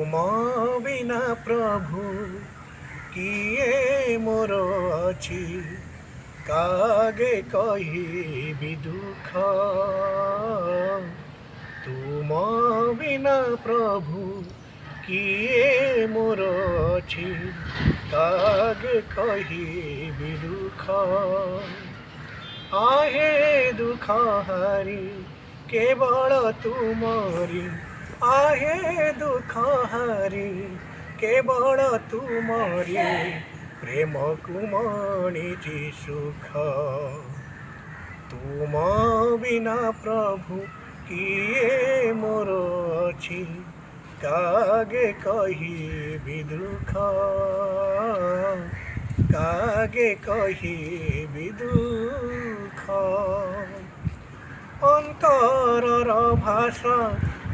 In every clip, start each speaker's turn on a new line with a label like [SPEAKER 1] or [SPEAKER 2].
[SPEAKER 1] तुम बिना प्रभु किए मोर अछि कागे कहिबी दुख। तुम बिना प्रभु किए मोर अछि कागे कहिबी दुख। आहे दुख हारी केवल तुमरी, आहे दुख हारी केवल तुमरी प्रेम कुमणिजी सुख। तुम बिना प्रभु किए मोर अछि कागे कहिबी दुख, कागे कहिबी दुख। अंतरर भाषा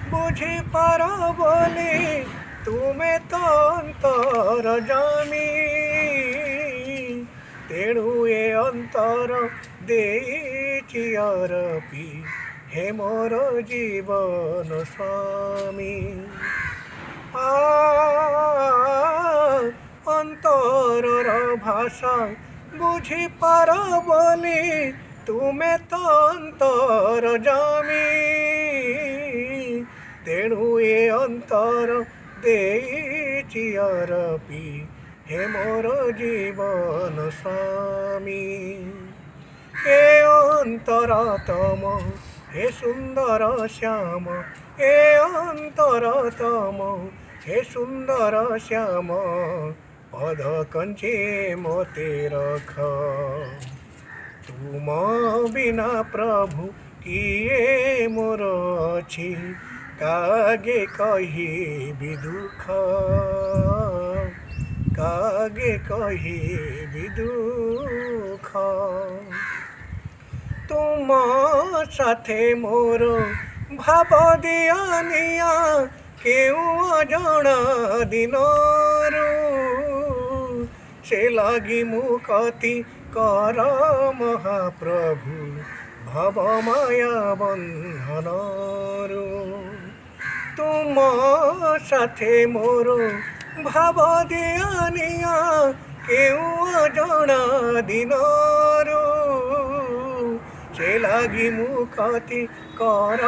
[SPEAKER 1] बुझी पार बोली तुमे तो अंतर जामी। तेणु ए अंतर देइछि अरपी हे मोर जीवन स्वामी। अंतरर भाषा बुझी पार बोली तुमे तो अंतर जामी। तेणु ए अंतर देइछि अरपी हे मोर जीवन स्वामी। ए अंतरतम हे सुंदर श्याम, ए अंतरतम हे सुंदर श्याम पद कंचे मोते रख। तुम बिना प्रभु किए मोर अछि कागे कहिबी दुख, कागे कहिबी दुख। तुम साथे मोर भाव दियानिया केउ अजणा दिनरू। से लागी मुकति कर महाप्रभु भव माया बंधनरू। तुम साथे मोर भाव दियानिया केउ अजणा दिनरू। से लागी मुकति कर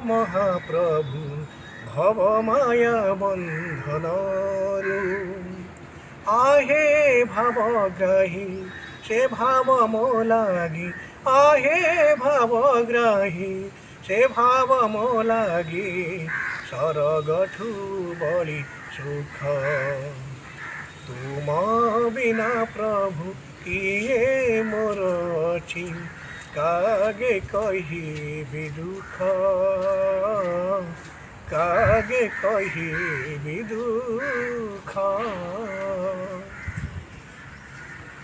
[SPEAKER 1] महाप्रभु भव माया बंधनरू। आहे भावग्राही से भाव मो लागी, आहे भावग्राही से भाव मो लागी सरगठू बड़ी सुख। तुम बिना प्रभु किए मोर अछि कागे कहिबी दुख, कागे कहिबी दुख।